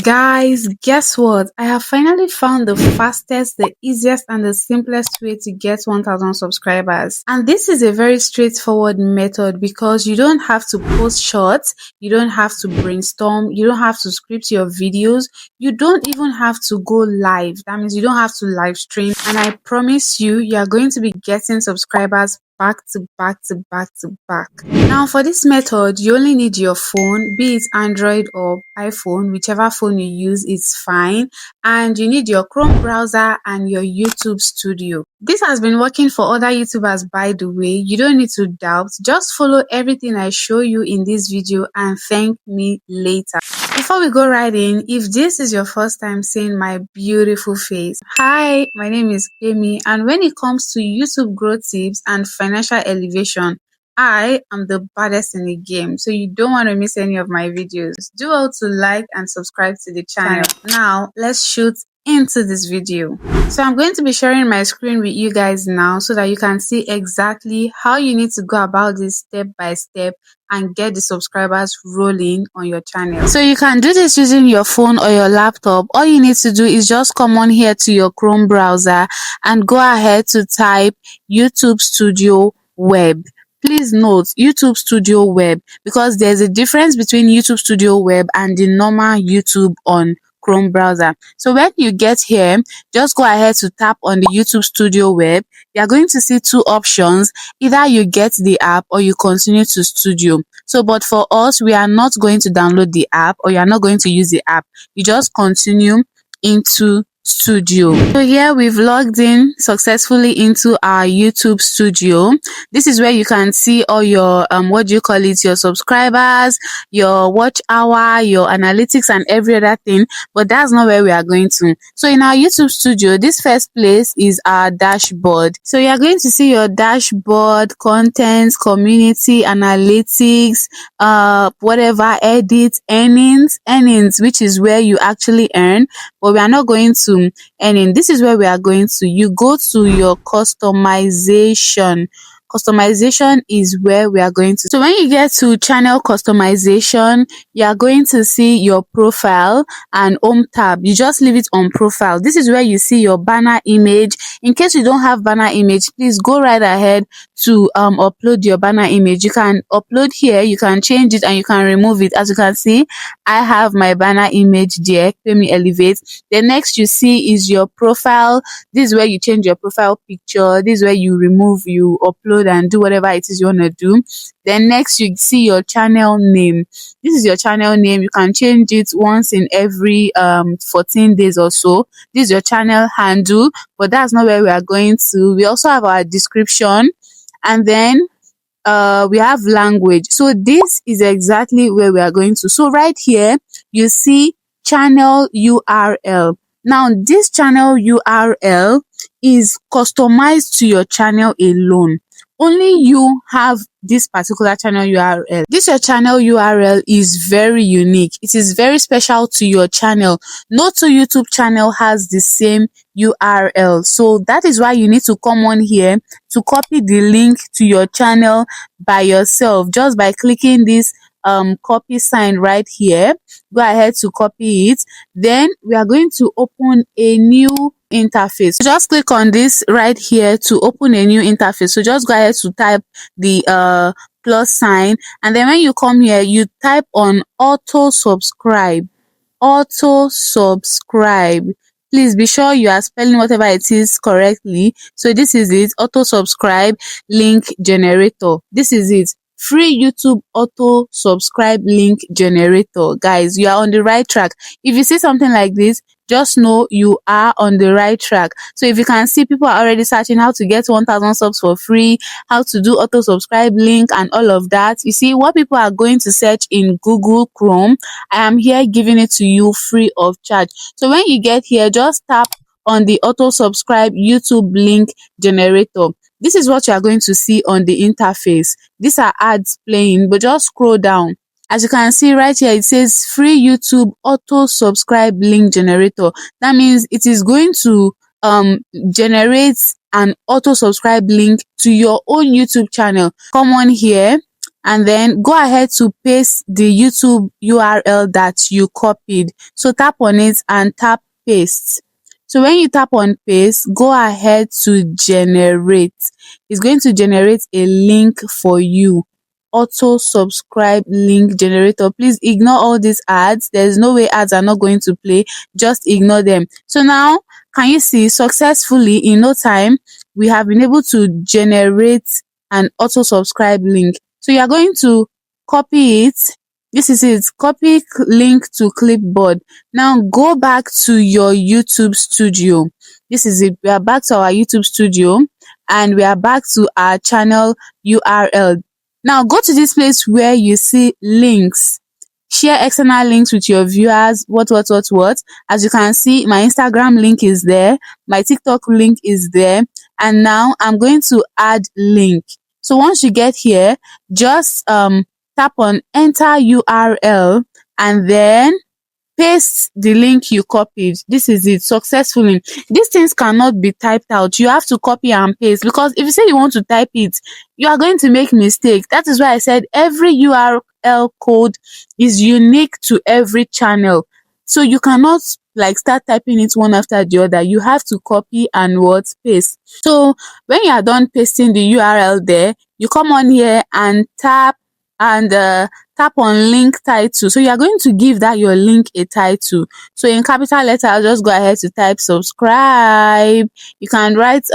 Guys, guess what? I have finally found the fastest, the easiest, and the simplest way to get 1000 subscribers. And this is a very straightforward method because you don't have to post shorts, you don't have to brainstorm, you don't have to script your videos, you don't even have to go live. That means you don't have to live stream. And I promise you, you are going to be getting subscribers back to back to back to back. Now for this method, you only need your phone, be it Android or iPhone, whichever phone you use is fine, and you need your Chrome browser and your YouTube studio. This has been working for other YouTubers, by the way. You don't need to doubt. Just follow everything I show you in this video and thank me later. Before we go right in, if this is your first time seeing my beautiful face, hi, my name is Amy, and when it comes to YouTube growth tips and financial elevation, I am the baddest in the game, so you don't want to miss any of my videos. Do also like and subscribe to the channel. Now, let's shoot into this video. So I'm going to be sharing my screen with you guys now so that you can see exactly how you need to go about this step by step and get the subscribers rolling on your channel. So you can do this using your phone or your laptop. All you need to do is just come on here to your Chrome browser and go ahead to type YouTube Studio Web. Please note YouTube Studio Web, because there's a difference between YouTube Studio Web and the normal YouTube on Chrome browser. So when you get here, just go ahead to tap on the YouTube Studio Web. You are going to see two options. Either you get the app or you continue to studio. So but for us, we are not going to download the app, or you are not going to use the app. You just continue into studio. So here we've logged in successfully into our YouTube studio. This is where you can see all your your subscribers, your watch hour, your analytics, and every other thing, but that's not where we are going to. So in our YouTube studio, this first place is our dashboard. So you are going to see your dashboard, contents, community, analytics, whatever, edit, earnings, which is where you actually earn, but we are not going to earning. This is where we are going to. You go to your customization. Customization is where we are going to. So when you get to channel customization, you are going to see your profile and home tab. You just leave it on profile. This is where you see your banner image. In case you don't have banner image, please go right ahead to upload your banner image. You can upload here, you can change it, and you can remove it. As you can see, I have my banner image there. Let me elevate. The next you see is your profile. This is where you change your profile picture. This is where you remove, you upload, and do whatever it is you want to do. Then next you see your channel name. This is your channel name. You can change it once in every 14 days or so. This is your channel handle, but that's not where we are going to. We also have our description, and then we have language. So this is exactly where we are going to. So right here you see channel URL. Now this channel URL is customized to your channel alone. Only you have this particular channel URL. This your channel URL is very unique. It is very special to your channel. No two YouTube channel has the same URL. So that is why you need to come on here to copy the link to your channel by yourself, just by clicking this copy sign right here. Go ahead to copy it. Then we are going to open a new interface. Just click on this right here to open a new interface. So just go ahead to type the plus sign, and then when you come here, you type on auto subscribe. Please be sure you are spelling whatever it is correctly. So this is it, auto subscribe link generator. This is it, free YouTube auto subscribe link generator. Guys, you are on the right track. If you see something like this, just know you are on the right track. So if you can see, people are already searching how to get 1000 subs for free, how to do auto subscribe link, and all of that. You see what people are going to search in Google Chrome, I am here giving it to you free of charge. So when you get here, just tap on the auto subscribe YouTube link generator. This is what you are going to see on the interface. These are ads playing, but just scroll down. As you can see right here, it says free YouTube auto subscribe link generator. That means it is going to generate an auto subscribe link to your own YouTube channel. Come on here and then go ahead to paste the YouTube URL that you copied. So tap on it and tap paste. So when you tap on paste, go ahead to generate. It's going to generate a link for you. Auto subscribe link generator. Please ignore all these ads. There's no way ads are not going to play. Just ignore them. So now, can you see successfully in no time, we have been able to generate an auto subscribe link. So you are going to copy it. This is it. Copy link to clipboard. Now go back to your YouTube studio. This is it. We are back to our YouTube studio and we are back to our channel URL. Now go to this place where you see links. Share external links with your viewers. What. As you can see, my Instagram link is there. My TikTok link is there. And now I'm going to add link. So once you get here, just tap on enter URL and then paste the link you copied. This is it, successfully. These things cannot be typed out. You have to copy and paste, because if you say you want to type it, you are going to make mistake. That is why I said every URL code is unique to every channel. So you cannot like start typing it one after the other. You have to copy and paste. So when you are done pasting the URL there, you come on here and tap on link title. So you are going to give that your link a title. So in capital letter, just go ahead to type subscribe. You can write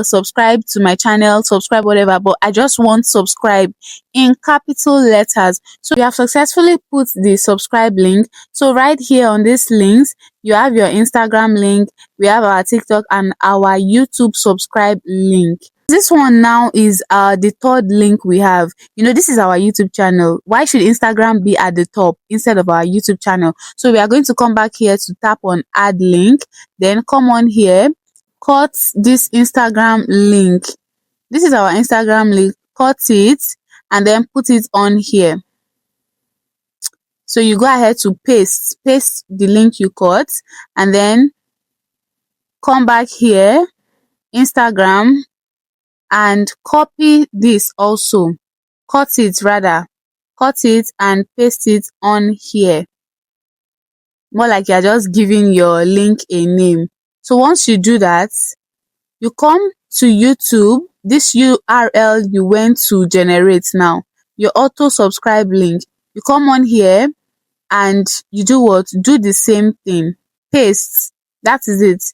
subscribe to my channel, subscribe, whatever, but I just want subscribe in capital letters. So you have successfully put the subscribe link. So right here on these links, you have your Instagram link, we have our TikTok and our YouTube subscribe link. This one now is the third link we have. You know, this is our YouTube channel. Why should Instagram be at the top instead of our YouTube channel? So we are going to come back here to tap on add link, then come on here, cut this Instagram link. This is our Instagram link. Cut it and then put it on here. So you go ahead to paste the link you cut and then come back here, Instagram, and copy this also. Cut it and paste it on here. More like you're just giving your link a name. So once you do that, you come to YouTube, this URL you went to generate now, your auto subscribe link. You come on here and you do what? Do the same thing. Paste. That is it.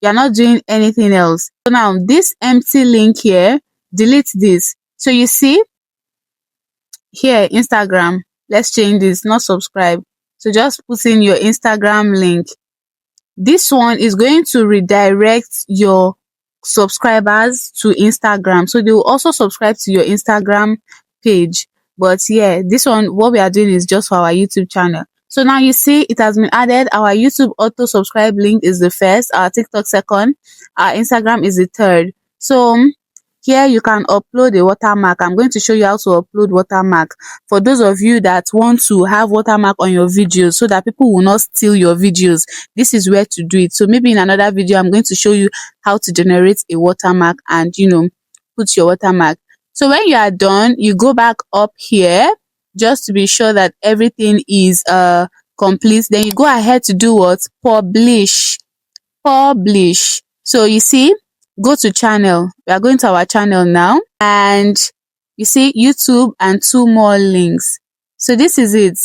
You're not doing anything else. So now this empty link here, delete this. So you see here, Instagram, let's change this, not subscribe. So just put in your Instagram link. This one is going to redirect your subscribers to Instagram. So they will also subscribe to your Instagram page. But yeah, this one, what we are doing is just for our YouTube channel. So now you see it has been added. Our YouTube auto subscribe link is the first, our TikTok second, our Instagram is the third. So here you can upload a watermark. I'm going to show you how to upload watermark for those of you that want to have watermark on your videos so that people will not steal your videos. This is where to do it. So maybe in another video I'm going to show you how to generate a watermark and put your watermark. So when you are done, you go back up here just to be sure that everything is complete. Then you go ahead to do what? Publish. So you see, go to channel. We are going to our channel now and you see YouTube and 2 more links. So this is it.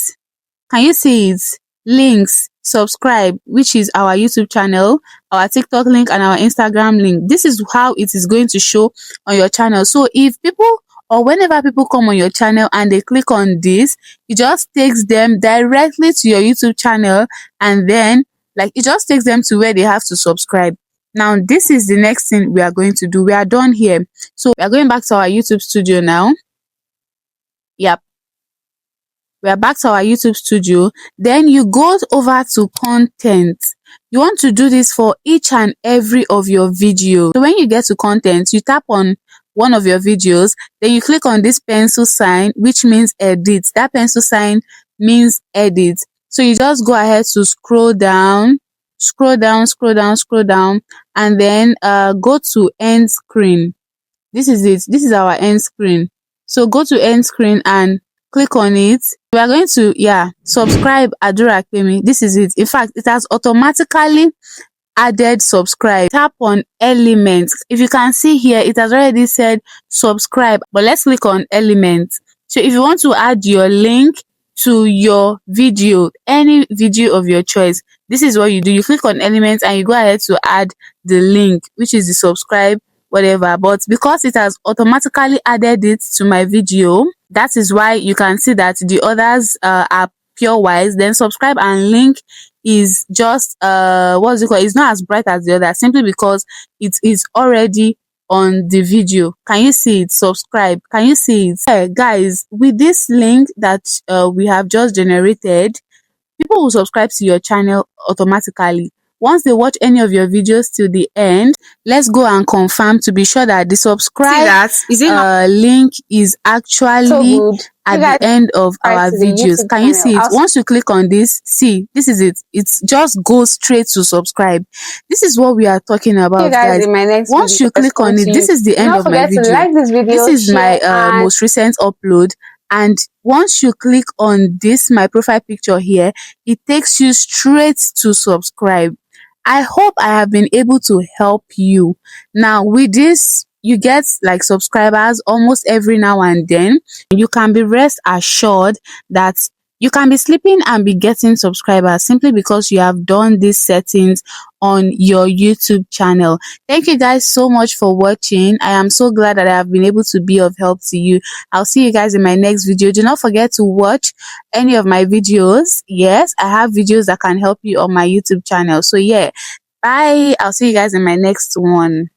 Can you see it? Links, subscribe, which is our YouTube channel, our TikTok link and our Instagram link. This is how it is going to show on your channel. So if people or whenever people come on your channel and they click on this, it just takes them directly to your YouTube channel and then it just takes them to where they have to subscribe. Now this is the next thing we are going to do. We are done here. So we are going back to our YouTube studio now. Yep. We are back to our YouTube studio. Then you go over to content. You want to do this for each and every of your videos. So when you get to content, you tap on one of your videos, then you click on this pencil sign, which means edit. That pencil sign means edit. So you just go ahead to scroll down, and then go to end screen. This is it. This is our end screen. So go to end screen and click on it. We are going to subscribe Adura Kemi. This is it. In fact, it has automatically added subscribe. Tap on elements. If you can see here, it has already said subscribe, but let's click on elements. So if you want to add your link to your video, any video of your choice, this is what you do. You click on elements and you go ahead to add the link, which is the subscribe whatever. But because it has automatically added it to my video, that is why you can see that the others are pure white. Then subscribe and link is just what's it called, it's not as bright as the other, simply because it is already on the video. Can you see it? Subscribe. Can you see it? Guys, with this link that we have just generated, people will subscribe to your channel automatically. Once they watch any of your videos till the end, let's go and confirm to be sure that the subscribe link is actually at the end of our videos. Can you see it? Once you click on this, see, this is it. It's just goes straight to subscribe. This is what we are talking about, guys. Once you click on it, this is the end of my video. This is my most recent upload. And once you click on this, my profile picture here, it takes you straight to subscribe. I hope I have been able to help you. Now, with this, you get like subscribers almost every now and then. You can be rest assured that you can be sleeping and be getting subscribers simply because you have done these settings on your YouTube channel. Thank you guys so much for watching. I am so glad that I have been able to be of help to you. I'll see you guys in my next video. Do not forget to watch any of my videos. Yes, I have videos that can help you on my YouTube channel. So yeah, bye. I'll see you guys in my next one.